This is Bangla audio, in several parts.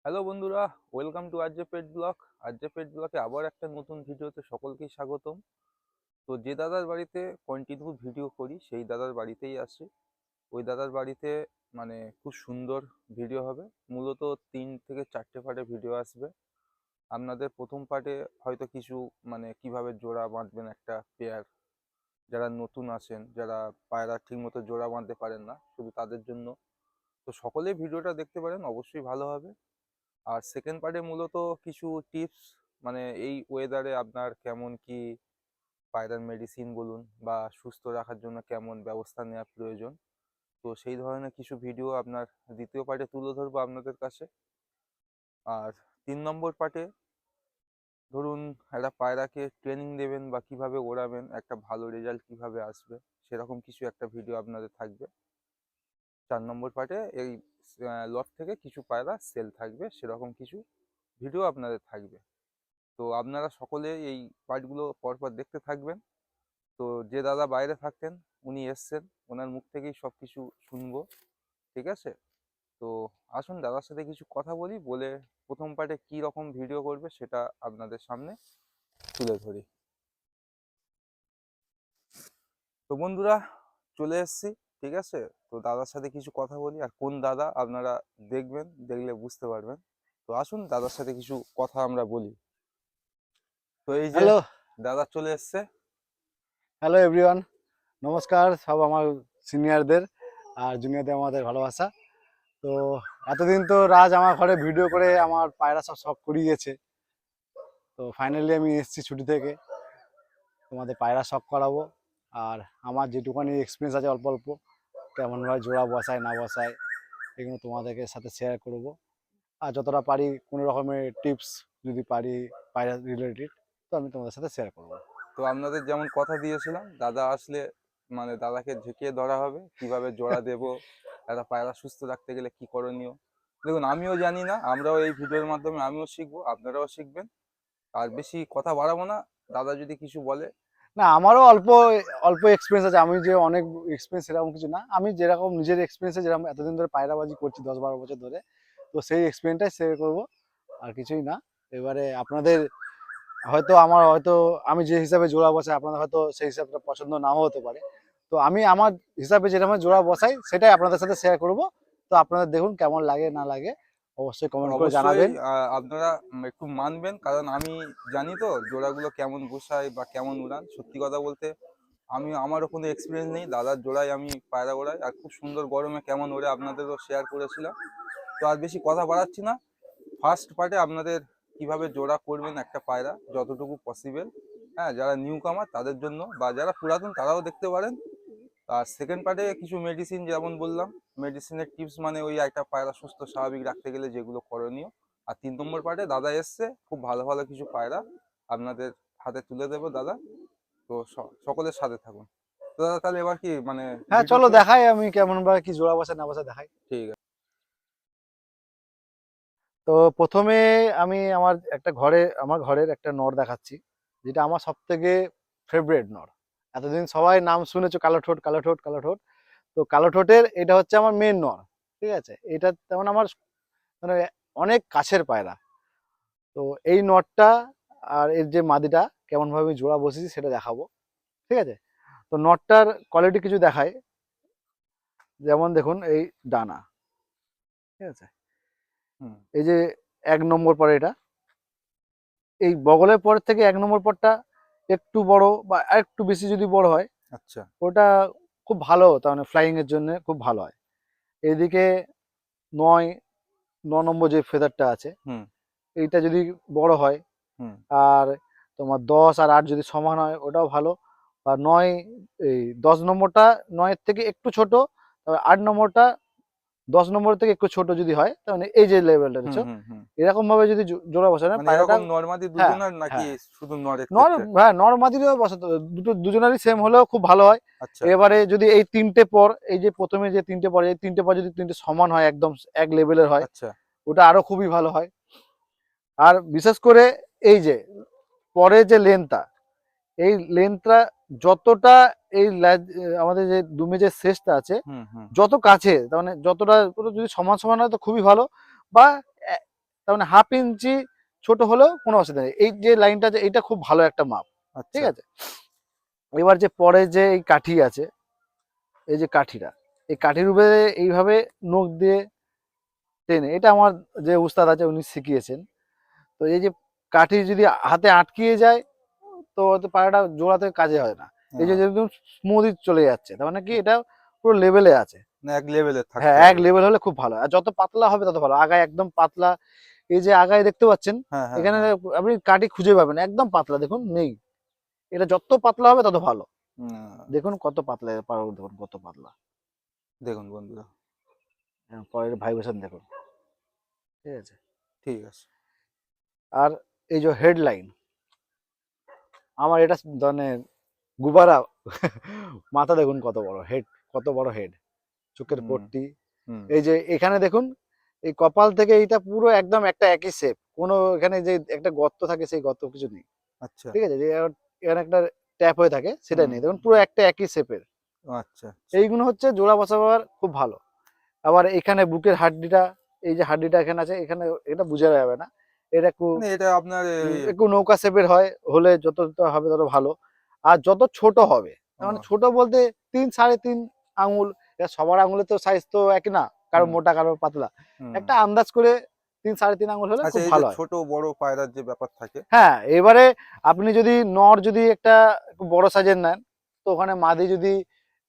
হ্যালো বন্ধুরা, welcome to RJ pet blog. RJ pet ব্লগে আবার একটা নতুন ভিডিওতে সকলকেই স্বাগতম। তো যে দাদার বাড়িতে কন্টিনিউ ভিডিও করি সেই দাদার বাড়িতেই আসি। ওই দাদার বাড়িতে মানে খুব সুন্দর ভিডিও হবে। মূলত 3 থেকে 4টে পার্টে ভিডিও আসবে। আপনাদের প্রথম পার্টে হয়তো কিছু মানে কিভাবে জোড়া বাঁধবেন একটা পেয়ার, যারা নতুন আছেন, যারা পায়রা ঠিকমতো জোড়া বাঁধতে পারেন না, শুধু তাদের জন্য। তো সকলেই ভিডিওটা দেখতে পারেন, অবশ্যই ভালো হবে। আর সেকেন্ড পার্টে মূলত কিছু টিপস, মানে এই ওয়েদারে আপনার কেমন কি পায়রার মেডিসিন বলুন বা সুস্থ রাখার জন্য কেমন ব্যবস্থা নেওয়া প্রয়োজন, তো সেই ধরনের কিছু ভিডিও আপনার দ্বিতীয় পার্টে তুলে ধরবো আপনাদের কাছে। আর 3 নম্বর পার্টে ধরুন একটা পায়রাকে ট্রেনিং দেবেন বা কিভাবে ওড়াবেন, একটা ভালো রেজাল্ট কিভাবে আসবে, সেরকম কিছু একটা ভিডিও আপনাদের থাকবে। 4 নম্বর পার্টে এই লট থেকে কিছু পায়রা সেল থাকবে, সেরকম কিছু ভিডিও আপনাদের থাকবে। তো আপনারা সকলে এই পার্টগুলো পরপর দেখতে থাকবেন। তো যে দাদা বাইরে থাকতেন উনি এসছেন, ওনার মুখ থেকেই সব কিছু শুনবো, ঠিক আছে? তো আসুন দাদার সাথে কিছু কথা বলি, বলে প্রথম পার্টে কি রকম ভিডিও করবে সেটা আপনাদের সামনে তুলে ধরি। তো বন্ধুরা, চলে এসেছি, ঠিক আছে? তো দাদার সাথে কিছু কথা বলি, আর কোন দাদা আপনারা দেখবেন, দেখলে বুঝতে পারবেন। তো আসুন দাদার সাথে কিছু কথা আমরা বলি। তো এই যে হ্যালো দাদা চলে এসছে। হ্যালো এভরিওয়ান, নমস্কার সব আমার সিনিয়রদের আর জুনিয়রদের আমাদের ভালোবাসা। তো এতদিন তো রাজ আমার ঘরে ভিডিও করে আমার পায়রা সব শখ করিয়েছে। তো ফাইনালি আমি এসেছি ছুটি থেকে, তোমাদের পায়রা শখ করাবো। আর আমার যেটুকুনি এক্সপিরিয়েন্স আছে অল্প অল্প, কেমনভাবে জোড়া বসায় না বসায় এগুলো তোমাদেরকে সাথে শেয়ার করব। আর যতটা পারি কোনো রকমের টিপস যদি পারি পায়রা রিলেটেড, তো আমি তোমাদের সাথে শেয়ার করবো। তো আপনাদের যেমন কথা দিয়েছিলাম, দাদা আসলে মানে দাদাকে ঝেঁকিয়ে ধরা হবে কিভাবে জোড়া দেব, একটা পায়রা সুস্থ রাখতে গেলে কি করণীয়। দেখুন, আমিও জানি না, আমরাও এই ভিডিওর মাধ্যমে আমিও শিখবো, আপনারাও শিখবেন। আর বেশি কথা বাড়াবো না, দাদা যদি কিছু বলে। না, আমারও অল্প অল্প এক্সপিরিয়েন্স আছে। আমি যে অনেক এক্সপিরিয়েন্স সেরকম কিছু না, আমি যেরকম নিজের এক্সপিরিয়েন্সে যেরকম এতদিন ধরে পায়রাবাজি করছি 10-12 বছর ধরে, তো সেই এক্সপিরিয়েন্সটাই শেয়ার করবো, আর কিছুই না। এবারে আপনাদের হয়তো আমি যে হিসাবে জোড়া বসাই আপনাদের হয়তো সেই হিসাবটা পছন্দ নাও হতে পারে। তো আমি আমার হিসাবে যেরকম জোড়া বসাই সেটাই আপনাদের সাথে শেয়ার করব। তো আপনাদের দেখুন কেমন লাগে না লাগে, অবশ্যই কমেন্ট করে অবশ্যই জানাবেন। আপনারা একটু মানবেন, কারণ আমি জানি তো জোড়াগুলো কেমন বসায় বা কেমন উড়ান। সত্যি কথা বলতে আমারও কোনো এক্সপিরিয়েন্স নেই, দাদার জোড়ায় আমি পায়রা ওড়াই, আর খুব সুন্দর গরমে কেমন ওড়ে আপনাদেরও শেয়ার করেছিলাম। তো আর বেশি কথা বাড়াচ্ছি না, ফার্স্ট পার্টে আপনাদের কিভাবে জোড়া করবেন একটা পায়রা যতটুকু পসিবল, হ্যাঁ, যারা নিউ কামার তাদের জন্য, বা যারা পুরাতন তারাও দেখতে পারেন। আর সেকেন্ড পার্টে কিছু মেডিসিন, যেমন বললাম মেডিসিনের টিপস, মানে ওই একটা পায়রা সুস্থ স্বাভাবিক রাখতে গেলে যেগুলো করণীয়। আর 3 নম্বর পার্টে দাদা এসছে, খুব ভালো ভালো কিছু পায়রা আপনাদের হাতে তুলে দেবো দাদা। তো সকলের সাথে থাকুন। তো দাদা তাহলে এবার কি মানে হ্যাঁ, ভিডিও চলো শুরু? দেখাই আমি কেমন ভাবে কি জোড়া বসা না বসা দেখাই। ঠিক আছে। তো প্রথমে আমি আমার ঘরের একটা নর দেখাচ্ছি, যেটা আমার সব থেকে ফেভারিট নর। এতদিন সবাই নাম শুনেছো কালো ঠোঁট কালো ঠোঁট কালো ঠোঁট, তো কালো ঠোঁটের এটা হচ্ছে আমার মেন নর। ঠিক আছে, এটা তেমন আমার মানে অনেক কাছের পায়রা। তো এই নরটা আর এর যে মাদিটা কেমন ভাবে জোড়া বসেছি সেটা দেখাবো। ঠিক আছে, তো নটটার কোয়ালিটি কিছু দেখায়। যেমন দেখুন এই ডানা, ঠিক আছে, হুম। এই যে 1 নম্বর পরে এটা, এই বগলের পর থেকে 1 নম্বর পরটা একটু বড় বা আরেকটু বেশি যদি বড় হয়, আচ্ছা। ওটা খুব ভালো, তার মানে ফ্লাইং এর জন্য খুব ভালো হয়। এইদিকে 9 নম্বর যে ফেদারটা আছে, হুম। এইটা যদি বড় হয়, হুম। আর তোমার 10 আর 8 যদি সমান হয় ওটাও ভালো। আর 10 নম্বরটা 9-এর থেকে একটু ছোট, তবে 8 নম্বরটা 10 নম্বর থেকে একটু ছোট যদি হয়, তার মানে এই যে লেভেলটা হুম। রয়েছে, হুম। হুম। এরকম ভাবে যদি জোড়া বসানো মানে পায়রাটা। এরকম নর্মাদি হ্যাঁ, দুজনের নাকি হ্যাঁ, শুধু নরের ক্ষেত্রে? হ্যাঁ, নর্মাদিরও বসাতে হবে। দুজনেরই সেম হলেও খুব ভালো হয়। আচ্ছা। এবারে যদি এই 3টে পর, এই যে প্রথমে যে 3টে পর, এই 3টে পর যদি 3টে সমান হয়, একদম এক লেভেলের হয়, আচ্ছা। ওটা আরো খুবই ভালো হয়। আর বিশেষ করে এই যে পরে যে লেন্থটা, এই লেন্থটা যতটা এই আমাদের যে দুমে যে শেষটা আছে, হুম। হুম। যত কাছে, তার মানে যতটা পুরো যদি সমান সমান হয় তো খুবই ভালো। বা তার মানে 1/2 ইঞ্চি ছোট হলেও কোনো অসুবিধা নেই। এই যে লাইনটা আছে এইটা খুব ভালো একটা মাপ, ঠিক আচ্ছা। আছে। এবার যে পরে যে এই কাঠি আছে, এই যে কাঠিটা, এই কাঠির উপরে এইভাবে নখ দিয়ে টেনে, এটা আমার যে উস্তাদ আছে উনি শিখিয়েছেন। তো এই যে কাঠি যদি হাতে আটকিয়ে যায় তো হয়তো পায়রাটা জোড়াতে কাজে হয় না। এই যে হ্যাঁ, যেরকম স্মুথলি চলে যাচ্ছে, তার মানে কি এটা পুরো লেভেলে আছে। না এক লেভেলের হ্যাঁ, থাকতে এক হবে। লেভেল হলে খুব ভালো। আর যত পাতলা হবে তত ভালো। আগায় একদম পাতলা, এই যে আগায় দেখতে পাচ্ছেন, হ্যাঁ, হ্যাঁ, এখানে হ্যাঁ। আপনি কাঠি খুঁজে পাবেন না, একদম পাতলা দেখুন নেই। এটা যত পাতলা হবে তত ভালো। দেখুন কত পাতলা, পারো দেখুন কত পাতলা। দেখুন বন্ধুরা। পরের ভাইব্রেশন দেখুন, ঠিক আছে। ঠিক আছে। আর এই যে হেডলাইন, আমার এটা মানে গুবারা মাথা দেখুন কত বড় হেড, কত বড় হেড, চোখের হুম, পট্টি। হুম। এই যে এখানে দেখুন, এই কপাল থেকে এইটা পুরো একদম একটা একই শেপ, কোনো এখানে যে একটা গর্ত থাকে সেই গর্ত কিছু নেই, আচ্ছা। ঠিক আছে। যে এখানে একটা ট্যাপ হয়ে থাকে সেটা হুম। নেই, দেখুন পুরো একটা একই শেপের। আচ্ছা, আচ্ছা। এইগুলো হচ্ছে জোড়া বসাবার খুব ভালো। আবার এখানে বুকের হাড্ডিটা, এই যে হাড্ডিটা এখানে আছে, এখানে এটা বোঝা যাবে না, এটা একটু মানে এটা আপনার এই একটু নৌকা শেপের হয়, হলে যত হবে তত ভালো। আর যত ছোট হবে, তার মানে ও, ছোট বলতে 3 সাড়ে 3 আঙুল, এবার সবার আঙুলের তো সাইজ তো একই না, কারো হুম, মোটা কারো পাতলা। হুম। একটা আন্দাজ করে 3 সাড়ে 3 আঙুল হলে আচ্ছা, খুব এই যে ভালো হয়। ছোট বড় পায়রার যে ব্যাপার থাকে। হ্যাঁ, এবারে আপনি যদি নর যদি একটা একটু বড় সাইজের নেন, তো ওখানে মাদি যদি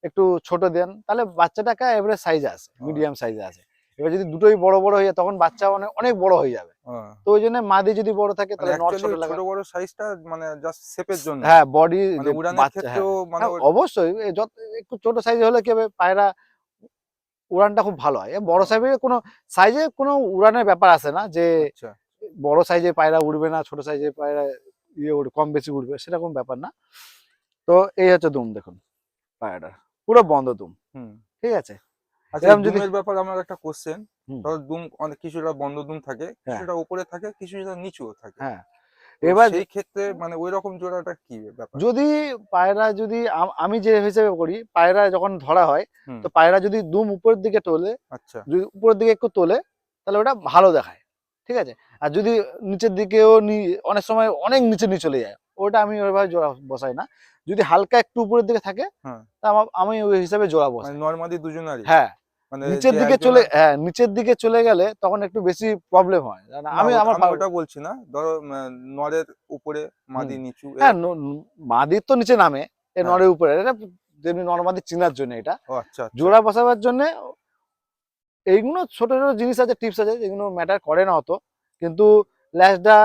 একটু ছোট দেন, তাহলে বাচ্চাটাকে এবারে সাইজে আসে, মিডিয়াম আচ্ছা। সাইজে আসে। এবার যদি দুটোই বড় বড় হয়ে যায় তখন বাচ্চা অনেক অনেক বড় হয়ে যাবে। ও, তো ওই জন্য মাদি যদি বড় থাকে মানে তাহলে নর অ্যাকচুয়ালি ছোট ওই ছোট লাগান। বড় সাইজটা মানে জাস্ট শেপের জন্য। হ্যাঁ, বডি মানে যে উড়ানের বাচ্চা, হ্যাঁ, ক্ষেত্রেও মানে হ্যাঁ ওর অবশ্যই যত একটু ছোট সাইজ হলে কি হবে, পায়রা উড়ানটা খুব ভালো হয়। বড় ও, সাইজের কোনো সাইজে কোনো উড়ানের ব্যাপার আসে না যে আচ্ছা। বড় সাইজের পায়রা উড়বে না, ছোট সাইজের পায়রা কম বেশি উড়বে, সেরকম ব্যাপার না। তো এই হচ্ছে দুম দেখুন, পায়রাটা পুরো বন্ধ দুম, হুম। ঠিক আছে। আচ্ছা, এই এরকম যদি দুমের ব্যাপারে আমার একটা কোশ্চেন। হুম, ধরো দুম অনেক কিছুটা বন্ধ দুম থাকে, হ্যাঁ, কিছুটা উপরে থাকে, কিছুটা নিচুও থাকে। হ্যাঁ। তো এবার সেই ক্ষেত্রে মানে ওইরকম জোড়াটা কি ব্যাপার? যদি পায়রা যদি আমি যে হিসেবে করি, পায়রা যখন ধরা হয়, হুম। তো পায়রা যদি দুম উপরের দিকে তোলে, আচ্ছা। যদি উপরের দিকে একটু তোলে, তাহলে ওটা ভালো দেখায়, ঠিক আছে। আর যদি নিচের দিকেও অনেক সময় অনেক নিচে নিয়ে চলে যায়, ওটা আমি ওইভাবে জোড়া বসাই না। যদি হালকা একটু উপরের দিকে থাকে, হ্যাঁ। তা আমি ওই হিসাবে জোড়া মানে বসাই। নরমাদি দুজনারই? হ্যাঁ, মানে নিচের যে দিকে চলে, একজনের হ্যাঁ নিচের দিকে চলে গেলে তখন একটু বেশি প্রবলেম হয়, না, আমি আমার আমি ওটা বলছি না। ধরো নরের উপরে হুম, মাদি নিচু হ্যাঁ এরকম। মাদির তো নিচে নামে, এ হ্যাঁ। নরের উপরে, এটা যেমনি নরমাদি চিনার জন্য এটা। ও, আচ্ছা, আচ্ছা। জোড়া বসাবার জন্য এইগুলো ছোট ছোট জিনিস আছে, টিপস আছে, যেগুলো ম্যাটার করে না অত। কিন্তু ল্যাজটা,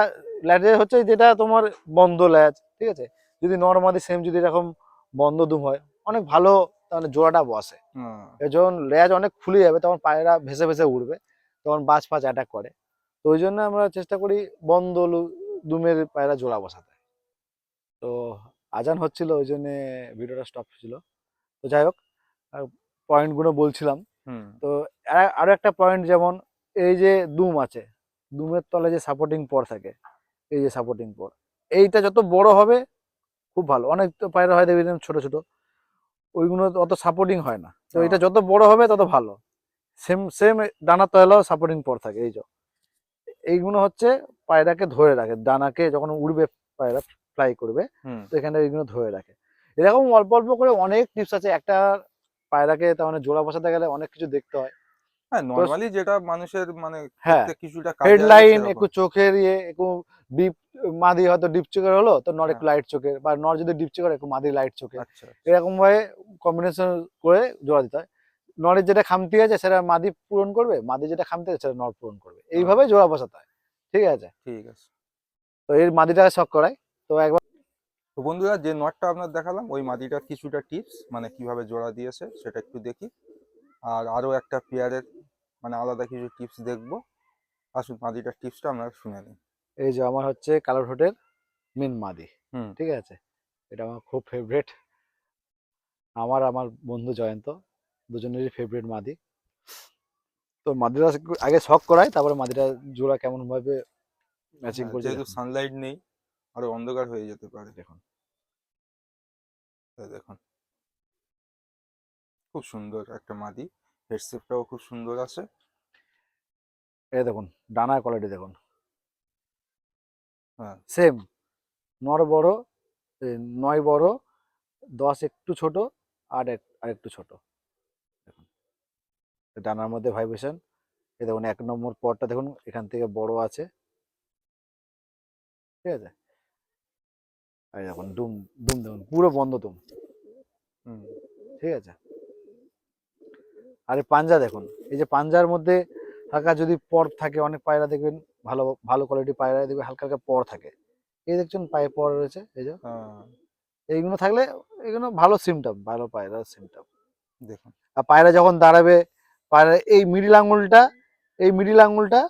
ল্যাজে হচ্ছে যেটা তোমার বন্ধ ল্যাজ, ঠিক আছে। যদি নর্মালি সেম যদি এরকম বন্ধ দুম হয়, অনেক ভালো, তাহলে জোড়াটা বসে। হুম। যখন ল্যাজ অনেক খুলে যাবে তখন পায়রা ভেসে ভেসে উড়বে, তখন বাজ ফাজ অ্যাটাক করে। তো ওই জন্য আমরা চেষ্টা করি বন্ধ দুমের পায়রা জোড়া বসাতে। তো আজান হচ্ছিল, ওই জন্য ভিডিওটা স্টপ ছিল। তো যাই হোক, পয়েন্টগুলো বলছিলাম। হুম। তো আরো একটা পয়েন্ট, যেমন এই যে দুম আছে, দুমের তলে যে সাপোর্টিং পর থাকে, এই যে সাপোর্টিং পর, এইটা যত বড় হবে খুব ভালো। অনেক তো পায়রা হয় দেখবেন ছোট ছোট, ওইগুলো অত সাপোর্টিং হয় না। তো এটা ও, যত বড় হবে তত ভালো। সেম সেম ডানার তলাও সাপোর্টিং পর থাকে, এই যে এইগুলো হচ্ছে পায়রাকে ধরে রাখে, ডানাকে যখন উড়বে পায়রা, ফ্লাই করবে, হুম। তো এখানে এইগুলো ধরে রাখে। এরকম অল্প অল্প করে অনেক টিপস আছে। একটা পায়রাকে তার মানে জোড়া বসাতে গেলে অনেক কিছু দেখতে হয়। হ্যাঁ, তো নরমালি যেটা মানুষের মানে হ্যাঁ, ক্ষেত্রে কিছুটা কাজে আসে হেডলাইন একটু সেরকম। চোখের একটু ডিপ, মাদি হয়তো ডিপ চোখের হলো তো নর হ্যাঁ। একটু লাইট চোখের, বা নর যদি ডিপ চোখের একটু মাদি লাইট চোখের, আচ্ছা, আচ্ছা। এরকম ভাবে কম্বিনেশন করে জোড়া দিতে হয়। নরের যেটা খামতি আছে সেটা মাদি পূরণ করবে, মাদি যেটা খামতি আছে সেটা নর পূরণ করবে, এইভাবে ও, জোড়া বসাতে হয়, ঠিক আছে। ঠিক আছে। তো এর মাদিটাকে শখ করায়, তো একবার তো বন্ধুরা, যে নটটা আপনার দেখালাম ওই মাদিটার কিছুটা টিপস মানে কিভাবে জোড়া দিয়েছে সেটা একটু দেখি। আর আরো একটা পেয়ারের মানে আলাদা কিছু টিপস দেখবো। আসুন মাদিটার টিপসটা আমরা শুনে নিই। এই যে আমার হচ্ছে কালো ঠোঁটের মেন মাদি, হুম। ঠিক আছে। এটা আমার খুব ফেভারেট, আমার বন্ধু জয়ন্ত, দুজনেরই ফেভারিট মাদি। তো মাদিটা আগে শখ করায়, তারপরে মাদিটা জোড়া কেমন ভাবে ম্যাচিং হ্যাঁ, করছে যেহেতু দেখুন। সানলাইট নেই, আরো অন্ধকার হয়ে যেতে পারে। দেখুন, এই দেখুন, খুব সুন্দর একটা মাদি। হেডসেটটাও খুব সুন্দর আছে। এই দেখুন ডানার কোয়ালিটি দেখুন। হ্যাঁ সেম, নর বড়, 9 বড়, 10 একটু ছোট, আর একটু ছোট। দেখুন ডানার মধ্যে ভাইব্রেশন। এই দেখুন 1 নম্বর পরটা দেখুন এখান থেকে বড় আছে, ঠিক আছে। আর এই দেখুন দুম, দুম দেখুন পুরো বন্ধ দুম, হুম ঠিক আছে। আর এই পাঞ্জা দেখুন, এই যে পাঞ্জার মধ্যে হালকা যদি পর থাকে, অনেক পায়রা দেখবেন ভালো ভালো কোয়ালিটি পায়রা দেখবে হালকা হালকা পর থাকে। এই দেখছেন পায়ে পর রয়েছে, এই যে হ্যাঁ এইগুলো থাকলে এগুলো ভালো সিমটম, ভালো পায়রার সিমটম। দেখুন আর পায়রা যখন দাঁড়াবে, পায়রা এই মিডিল আঙুলটা, এই মিডিল আঙুলটা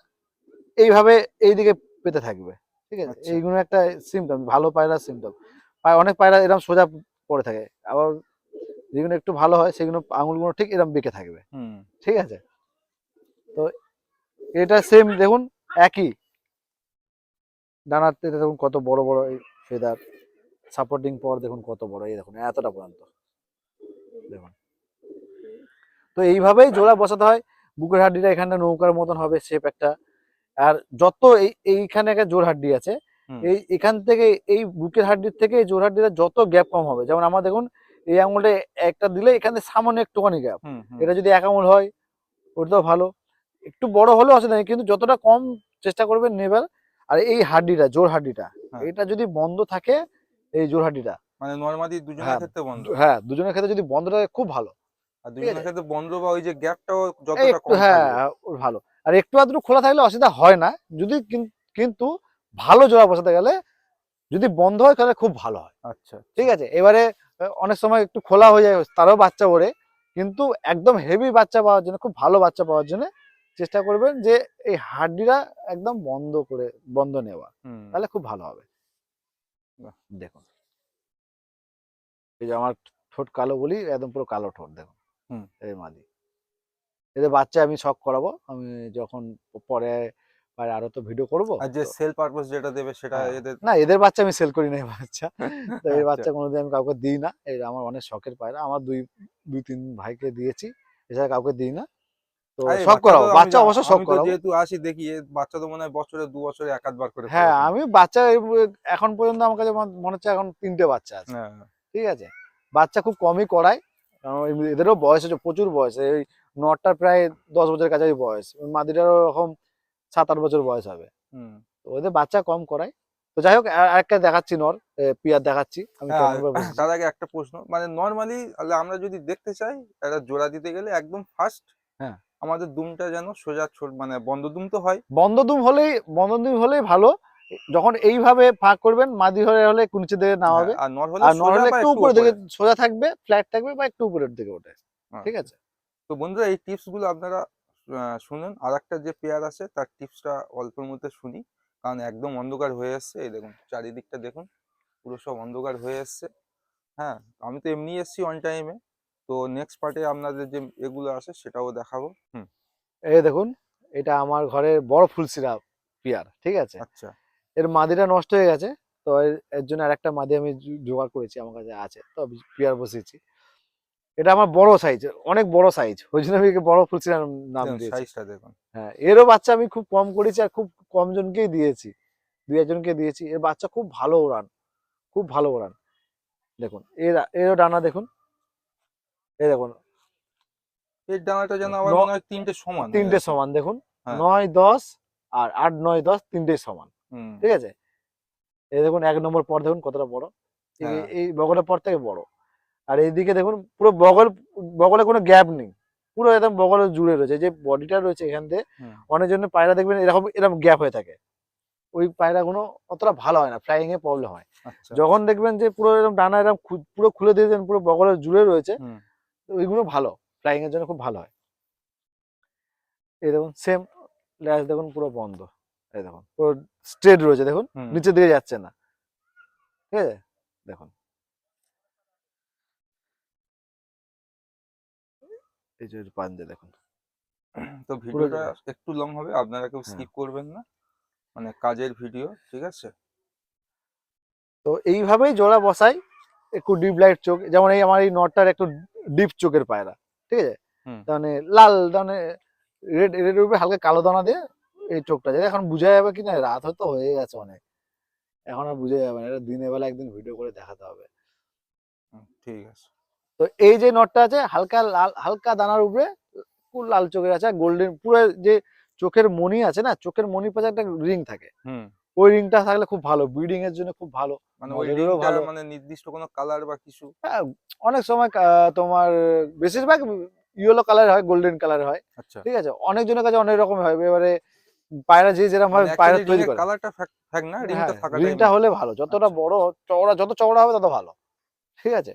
এইভাবে এইদিকে পেতে থাকবে, ঠিক আছে। আচ্ছা এইগুলো একটা সিমটম, ভালো পায়রার সিমটম। অনেক পায়রা এরকম সোজা পড়ে থাকে, আবার যেগুলো একটু ভালো হয় সেগুলো আঙুলগুলো ঠিক এরকম বেঁকে থাকবে, হুম ঠিক আছে। তো এটা সেম দেখুন একই, ডানাতে দেখুন কত বড় বড় এই ফেদার, সাপোর্টিং পর দেখুন কত বড়, এই দেখুন এতটা পর্যন্ত দেখুন। তো এইভাবেই জোড়া বসাতে হয়। বুকের হাড্ডিটা এখানটা নৌকার মতন হবে শেপ একটা। আর যত এইখানে একটা জোড় হাড্ডি আছে, হুম এখান থেকে এই বুকের হাড্ডির থেকে এই জোড় হাড্ডিটা যত গ্যাপ কম হবে, যেমন আমার দেখুন এই আঙুলটা একটা দিলে এখানে সামান্য একটুখানি গ্যাপ, হুম হুম এটা যদি 1 আঙুল হয় ওটাও ভালো, একটু বড় হলেও অসুবিধা নেই, কিন্তু যতটা কম চেষ্টা করবেন নেবার। আর এই হাড্ডিটা, জোড় হাড্ডিটা, হ্যাঁ এটা যদি বন্ধ থাকে, এই জোড় হাড্ডিটা, মানে নর্মালি দুজনের হ্যাঁ ক্ষেত্রে বন্ধ, হ্যাঁ দুজনের ক্ষেত্রে যদি বন্ধ থাকে খুব ভালো, আর ঠিক দুজনের আছে। ক্ষেত্রে বন্ধ বা ওই যে গ্যাপটাও এই যতটা একটু কম হ্যাঁ থাকবে। ওর ভালো। আর একটু আধটু খোলা থাকলে অসুবিধা হয় না, যদি কিন্তু ভালো জোড়া বসাতে গেলে যদি বন্ধ হয় তাহলে খুব ভালো হয়, আচ্ছা আচ্ছা ঠিক আছে। এবারে অনেক সময় একটু খোলা হয়ে যায়, তারও বাচ্চা ওড়ে, কিন্তু একদম হেভি বাচ্চা পাওয়ার জন্য, খুব ভালো বাচ্চা পাওয়ার জন্য চেষ্টা করবেন যে এই হাড্ডিটা একদম বন্ধ করে, বন্ধ নেওয়া, হুম তাহলে খুব ভালো হবে। বাহ, দেখুন এই যে আমার ঠোঁট কালো বলি, একদম পুরো কালো ঠোঁট দেখুন, হুম এই মাদি। এদের বাচ্চা আমি শখ করাবো, আমি যখন পরে আর আরো তো ভিডিও করব। আর যে তো সেল পারপাস যেটা দেবে সেটা হ্যাঁ, এদের না এদের বাচ্চা আমি সেল করি না, এই বাচ্চা, তো এই আচ্ছা বাচ্চা কোনোদিন আমি কাউকে দিই না। এই আমার অনেক শখের পায়রা, আমার দুই দুই তিন ভাইকে দিয়েছি, এছাড়া কাউকে দিই না। তো আরে শখ বাচ্চা তো করাবো, আমি বাচ্চা অবশ্য শখ আমি তো করাবো। যেহেতু আসি দেখি এ বাচ্চা তো মনে হয় বছরে 2 বছরে এক আধবার করে পড়ে হ্যাঁ কিনা। আমি বাচ্চা এখন পর্যন্ত আমার কাছে মনে হচ্ছে এখন 3টে বাচ্চা আছে, হ্যাঁ ঠিক আছে। বাচ্চা খুব কমই করায়, কারণ এদেরও বয়স আছে, প্রচুর বয়স, এই নটটার প্রায় 10 বছরের কাছাকাছি বয়স, মাদিটারও এরকম 7-8 বছর বয়স হবে। হুম তো ওদের বাচ্চা কম করায়। তো যাই হোক আরেকটা দেখাচ্ছি নর, পিয়ার দেখাচ্ছি, আমি হ্যাঁ আর কেমন ভাবে বসেছি। তার আগে একটা প্রশ্ন, মানে নর্মালি আমরা যদি দেখতে চাই একটা জোড়া দিতে গেলে একদম ফার্স্ট হ্যাঁ আমাদের দুমটা যেন সোজা মানে বন্ধ দুম তো হয়। বন্ধ দুম হলেই ভালো। যখন এইভাবে ফাঁক করবেন, মাদি হলে হলে নিচে দিকে হ্যাঁ নামাবে, আর নর হলে আর নর সোজা হলে বা একটু একটু উপরে দিকে ওপরে। সোজা থাকবে, ফ্ল্যাট থাকবে, বা একটু উপরের দিকে ওঠে, ঠিক আচ্ছা আছে। তো বন্ধুরা এই টিপস গুলো আপনারা শুনুন, আর একটা যে পেয়ার আছে তার টিপসটা অল্পের মধ্যে শুনি, কারণ একদম অন্ধকার হয়ে এসছে, এই দেখুন চারিদিকটা দেখুন পুরো সব অন্ধকার হয়ে এসছে। হ্যাঁ আমি তো এমনি এসছি অন টাইমে, তো নেক্সট পার্টে আপনাদের যে এগুলো আছে সেটাও দেখাবো। হুম এই দেখুন, এটা আমার ঘরের বড় ফুলসিরা পিয়ার, ঠিক আছে। আচ্ছা এর মাদিটা নষ্ট হয়ে গেছে, তো এর জন্য আরেকটা মাদি আমি জোগাড় করেছি, আমার কাছে আছে, তো আমি পিয়ার বসিয়েছি। এটা আমার বড় সাইজ, অনেক বড় সাইজ, ওই জন্য আমি একে বড় ফুলসিরা নাম দেখুন দিয়েছি। সাইজটা দেখুন। হ্যাঁ এরও বাচ্চা আমি খুব কম করেছি, আর খুব কম জনকেই দিয়েছি, 2-1জনকে দিয়েছি। এর বাচ্চা খুব ভালো ওড়ান, খুব ভালো ওড়ান। দেখুন এরও ডানা দেখুন, এই দেখুন এর ডানাটা যেন আবার মনে হয় তিনটে সমান হয়ে তিনটে আছে। সমান দেখুন, হ্যাঁ 9-10 আর 8-9-10 তিনটেই সমান, হুম ঠিক আছে। এই দেখুন 1 নম্বর পর দেখুন কতটা বড়, হ্যাঁ এই বগলের পর থেকে বড়। আর এইদিকে দেখুন পুরো বগলে কোনো গ্যাপ নেই, পুরো একদম বগলে জুড়ে রয়েছে, যে বডিটা রয়েছে এখান থেকে। হুম অনেক জন্য পায়রা দেখবেন এরকম এরকম গ্যাপ হয়ে থাকে, ওই পায়রাগুলো অতটা ভালো হয় না, ফ্লাইং এ প্রবলেম হয়। আচ্ছা যখন দেখবেন যে পুরো এরকম ডানা এরকম পুরো খুলে দিয়েছেন, পুরো বগলে জুড়ে রয়েছে, হুম তো ওইগুলো ভালো, ফ্লাইং এর জন্য খুব ভালো হয়। এই দেখুন সেম ল্যাজ দেখুন পুরো বন্ধ, এই দেখুন পুরো স্ট্রেট রয়েছে দেখুন, হুম নিচের দিকে যাচ্ছে না, ঠিক আছে। দেখুন এই যে পাঞ্জা দেখুন তো পুরো, ভিডিওটা একটু লং হবে, আপনারা কেউ হ্যাঁ। স্কিপ করবেন না, মানে কাজের ভিডিও, ঠিক আছে। তো এইভাবেই জোড়া বসাই, একটু ডিপ লাইট চোখ, যেমন এই আমার এই নটটার একটু ডিপ চোখের পায়রা, ঠিক আছে। হুম মানে লাল, মানে রেড উপরে হালকা কালো দানা দিয়ে এই চোখটা, যেটা এখন বোঝা যাবে কিনা, রাত হয়তো হয়ে গেছে অনেক, এখন আর বুঝে যাবে না, এটা দিনের বেলা একদিন ভিডিও করে দেখাতে হবে। ঠিক আছে। তো এই যে নটটা আছে হালকা লাল, হালকা দানার উপরে পুরো লাল চোখের আছে, গোল্ডেন পুরো যে চোখের মণি আছে না, চোখের মণির পাশে একটা রিং থাকে, হুম। ওই রিংটা থাকলে খুব ভালো, ব্রিডিং এর জন্য খুব ভালো, মানে ওই নজরেরও রিংটা ভালো। মানে নির্দিষ্ট কোনো কালার বা কিছু? হ্যাঁ, অনেক সময় তোমার বেশিরভাগ ইয়েলো কালার হয়, গোল্ডেন কালার হয়, আচ্ছা। ঠিক আছে। অনেকজনের কাছে অনেক রকম হয়, এবারে পায়রা যে যেরকম মানে ভাবে পায়রা অ্যাকচুয়ালি রিং তৈরি এর করে। কালারটা থাক না, রিংটা হ্যাঁ, থাকাটাই রিংটা মেইন। হলে ভালো, যতটা আচ্ছা। বড় চওড়া, যত চওড়া হবে তত ভালো, ঠিক আছে।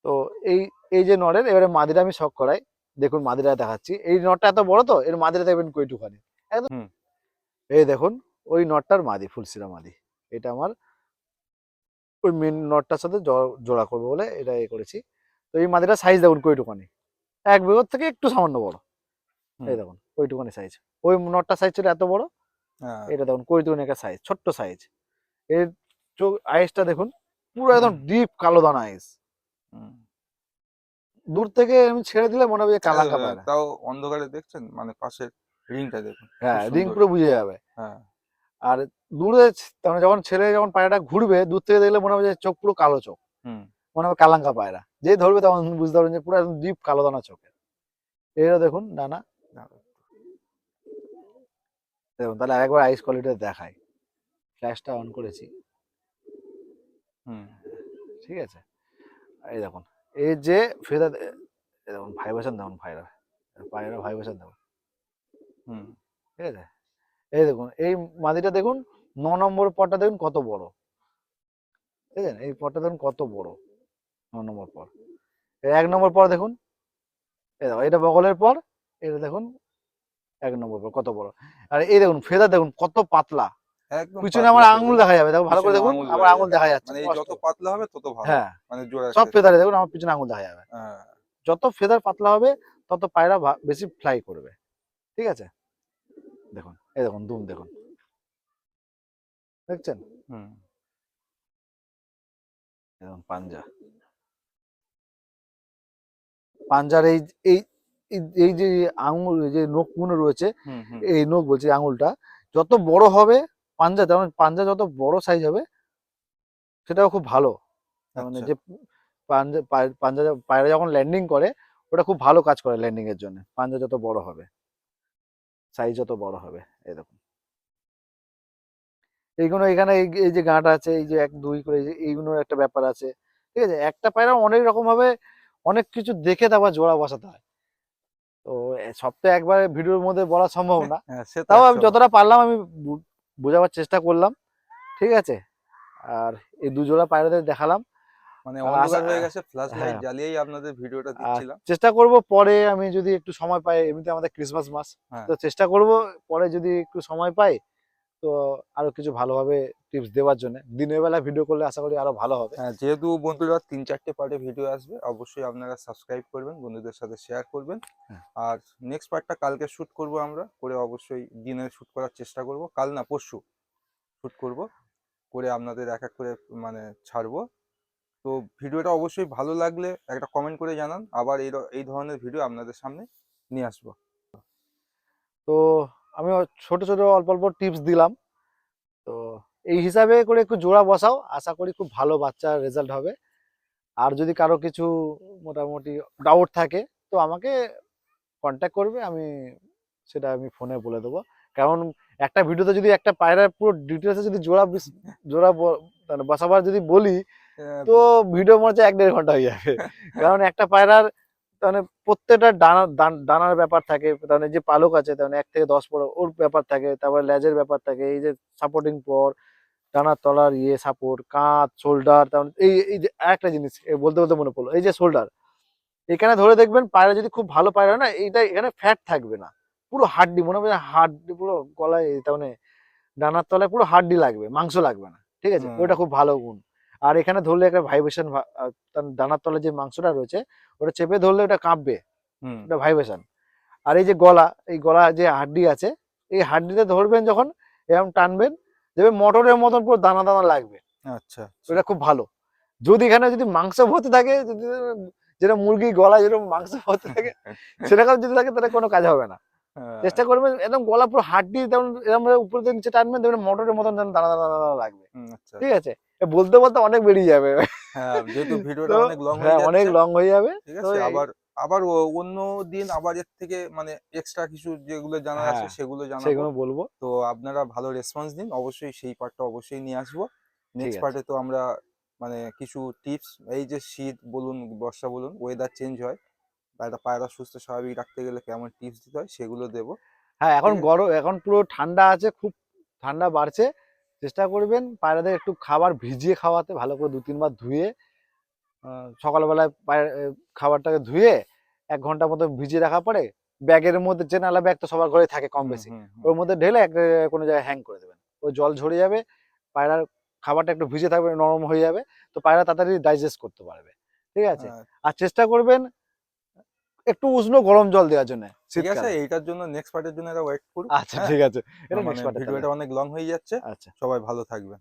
তো এই এই যে নরের এবারে মাদিরা আমি শখ করাই, দেখুন মাদিরা দেখাচ্ছি। এই নটটা এত বড় তো, এর মাদিরা দেখবেন কইটুখানি একদম। হুম। এই দেখুন ওই নটটার মাদি, ফুলসিরা মাদি, এটা আমার ওই মেন নটটার সাথে জোড়া করবো বলে এটা করেছি। তো এই মাদিটার সাইজ দেখুন কইটুখানি, এক বিঘত থেকে একটু সামান্য বড়। হুম। এই দেখুন ওইটুখানি সাইজ, ওই নটটার সাইজ ছিল এত বড়, হ্যাঁ। এটা দেখুন কইটুখানি একটা সাইজ, ছোট্ট সাইজ। এর চোখ আইসটা দেখুন, পুরো একদম হুম। ডিপ কালো দানা আইস। হুম। দূর থেকে আমি ছেড়ে দিলে মনে হবে যে কালাঙ্কা পায়রা। তাও অন্ধকারে দেখছেন, মানে পাশের রিংটা দেখুন, খুব হ্যাঁ, রিং সুন্দর পুরো ring। বুঝে যাবে। হ্যাঁ। আর দূরে মানে যখন ছেলে যখন পায়রাটা ঘুরবে, দূর থেকে দেখলে মনে হবে যে চোখ পুরো কালো চোখ, হুম। মনে হবে কালাঙ্কা পায়রা। যেই ধরবে তখন বুঝতে পারবেন যে পুরো একদম ডিপ কালো দানা চোখের। এরা দেখুন ডানা, দেখুন তাহলে আরেকবার আইস কোয়ালিটি দেখাই, ফ্ল্যাশটা অন করেছি, হুম। ঠিক আছে। এই দেখুন, এই যে ফেদা, দেখুন ভাইব্রেশন দেখুন, পায়রা ভাইব্রেশন দেখুন, হুম। ঠিক আছে। এই দেখুন এই মাদিটা দেখুন, 9 নম্বর পরটা দেখুন কত বড়, ঠিক আছে। এই পরটা দেখুন কত বড়, 9 নম্বর পর। এই 1 নম্বর পর দেখুন, এই দেখো এটা বগলের পর, এটা দেখুন 1 নম্বর পর কত বড়। আর এই দেখুন ফেদার দেখুন কত পাতলা, একদম পিছনে আমার পাতলা আঙুল ফেদার। দেখা যাবে, দেখো ভালো করে পিছনে দেখুন, আঙুল আমার বোঝা আঙুল যাবে। দেখা যাচ্ছে মানে এই স্পষ্ট। যত পাতলা হবে তত ভালো, হ্যাঁ, মানে জোড়ার সব ক্ষেত্রে। ফেদারে দেখুন আমার পিছনে আঙুল দেখা যাবে। হ্যাঁ। যত ফেদার পাতলা হবে তত পায়রা বেশি ফ্লাই করবে, ঠিক আছে। দেখুন এই দেখুন দুম দেখুন, দেখছেন, হুম। দেখুন পাঞ্জা, পাঞ্জার এই এই এই যে আঙুল, যে নখগুলো রয়েছে, হুম। হুম। এই নখ বলছি আঙুলটা, যত বড় হবে পাঞ্জা, তেমন পাঞ্জা যত বড় সাইজ হবে সেটাও খুব ভালো। তার মানে আচ্ছা। যে পাঞ্জা পায়রা যখন ল্যান্ডিং করে, ওটা খুব ভালো কাজ করে ল্যান্ডিং এর জন্য। পাঞ্জা যত বড় হবে, সাইজ যত বড় হবে। এই দেখুন এইগুলো এখানে এই যে গাঁটা আছে, এই যে 1 2 করে এইগুলোর একটা ব্যাপার আছে, ঠিক আছে। একটা পায়রা অনেক রকম ভাবে অনেক কিছু দেখে তারপর জোড়া বসাতে হয়। তো সব তো একবারে ভিডিওর মধ্যে বলা সম্ভব না, হ্যাঁ, সে তো তাও আমি 100 বার। যতটা পারলাম আমি বোঝাবার চেষ্টা করলাম, ঠিক আছে। আর এই দুজোড়া পায়রাদের দেখালাম। মানে আশা, অন্ধকার হয়ে গেছে, ফ্ল্যাশ লাইট হ্যাঁ, জ্বালিয়েই আপনাদের ভিডিওটা আর দিচ্ছিলাম। চেষ্টা করব পরে আমি যদি একটু সময় পাই, এমনিতে আমাদের ক্রিসমাস মাস, হ্যাঁ। তো চেষ্টা করব পরে যদি একটু সময় পাই, তো আরো কিছু ভালোভাবে টিপস দেওয়ার জন্য। দিনের বেলা ভিডিও করলে আশা করি আরো ভালো হবে। হ্যাঁ, যেহেতু বন্ধুরা 3 4টে পার্টে ভিডিও আসবে, অবশ্যই আপনারা সাবস্ক্রাইব করবেন, বন্ধুদের সাথে শেয়ার করবেন। হ্যাঁ, আর নেক্সট পার্টটা কালকে শুট করব আমরা, করে অবশ্যই দিনে শুট করার চেষ্টা করব, কাল না পরশু শুট করব, করে আপনাদের এক এক করে মানে ছাড়বো। তো ভিডিওটা অবশ্যই ভালো লাগলে একটা কমেন্ট করে জানান, আবার এই ধরনের ভিডিও আপনাদের সামনে নিয়ে আসবো। তো আমি ছোট ছোট অল্প অল্প টিপস দিলাম। তো এই হিসাবে করে একটু জোড়া বসাও, আশা করি খুব ভালো বাচ্চার রেজাল্ট হবে। আর যদি কারো কিছু মোটামুটি ডাউট থাকে, তো আমাকে কন্ট্যাক্ট করবে, সেটা আমি ফোনে বলে দেবো। কারণ একটা ভিডিওতে যদি একটা পায়রার পুরো ডিটেলসে যদি জোড়া মানে বসাবার যদি বলি, আহ, তো ভিডিও মনে হচ্ছে 1 1.5 ঘন্টা হয়ে যাবে। কারণ একটা পায়রার মানে প্রত্যেকটা ডানার ব্যাপার থাকে, মানে যে পালক আছে মানে 1 থেকে 10 পর ওর ব্যাপার থাকে, তারপর লেজের ব্যাপার থাকে, এই যে সাপোর্টিং পর, ডানার তলার সাপোর্ট, কাঁধ, শোল্ডার, তারপর এই যে একটা জিনিস বলতে বলতে মনে পড়লো, এই যে শোল্ডার, এখানে ধরে দেখবেন পায়রা যদি খুব ভালো পায়রা না, এইটা এখানে ফ্যাট থাকবে না, পুরো হাড্ডি, মনে হবে হাড্ডি পুরো গলায়, তার মানে ডানার তলায় পুরো হাড্ডি লাগবে, মাংস লাগবে না, ঠিক আছে। ওইটা খুব ভালো গুণ। আর এখানে ধরলে একটা ভাইব্রেশন, ডানার তলায় যে মাংসটা রয়েছে ওটা চেপে ধরলে ওটা কাঁপবে, হুম। ওটা ভাইব্রেশন। আর এই যে গলা, এই গলা যে হাড্ডি আছে, এই হাড্ডিতে ধরবেন যখন, এরকম টানবেন, দেখবেন মোটরের মতন পুরো দানা দানা লাগবে, আচ্ছা, আচ্ছা। ওটা খুব ভালো। যদি এখানে যদি মাংস ভর্তি থাকে, যেটা মুরগি গলা যেরকম মাংস ভর্তি থাকে, সেরকম যদি থাকে তাহলে কোনো কাজ হবে না। চেষ্টা করবেন একদম গলা পুরো হাড্ডি যেমন এরকম উপরে দিয়ে নিচে টানবেন, দেখবেন মোটরের মতন যেন দানা দানা দানা লাগবে। আচ্ছা ঠিক আছে, বলতে বলতে অনেক বেরিয়ে যাবে। হ্যাঁ যেহেতু ভিডিওটা তো অনেক লং হ্যাঁ, হয়ে অনেক যাচ্ছে, লং হয়ে যাবে। ঠিক তো আছে, আবার আবার অন্য দিন আবার এর থেকে মানে এক্সট্রা কিছু যেগুলো জানার আছে হ্যাঁ, সেগুলো জানাবো। সেগুলো বলবো। তো আপনারা ভালো রেসপন্স দিন, অবশ্যই সেই পার্টটা অবশ্যই নিয়ে আসবো। ঠিক নেক্সট আছে। পার্টে তো আমরা মানে কিছু টিপস, এই যে শীত বলুন বর্ষা বলুন ওয়েদার চেঞ্জ হয়, একটা পায়রা সুস্থ স্বাভাবিক রাখতে গেলে কেমন টিপস দিতে হয় সেগুলো দেবো। হ্যাঁ, এখন ঠিক আছে। গরম, এখন পুরো ঠান্ডা আছে, খুব ঠান্ডা বাড়ছে। চেষ্টা করবেন পায়রাদের একটু খাবার ভিজিয়ে খাওয়াতে, ভালো করে 2-3 বার ধুয়ে সকালবেলায় খাবারটাকে ধুয়ে 1 ঘন্টা মতো ভিজিয়ে রাখার পরে ব্যাগের মধ্যে, যে নালা ব্যাগ তো সবার ঘরে থাকে কম হুম বেশি, হুম হুম। ওর মধ্যে ঢেলে একটা কোনো জায়গায় হ্যাং করে দেবেন। ওই জল ঝরে যাবে, পায়রার খাবারটা একটু ভিজে থাকবে, নরম হয়ে যাবে, তো পায়রা তাড়াতাড়ি ডাইজেস্ট করতে পারবে। ঠিক আছে, হ্যাঁ, আর চেষ্টা করবেন একটু উষ্ণ গরম জল দেওয়ার জন্য ঠিক আছে, শীতকালে। এইটার জন্য নেক্সট পার্টের জন্য এরা ওয়েট করুক। আচ্ছা হ্যাঁ, ঠিক আছে, এটা মানে নেক্সট পার্টে তাহলে। ভিডিওটা অনেক লং হয়ে যাচ্ছে। আচ্ছা। সবাই ভালো থাকবেন।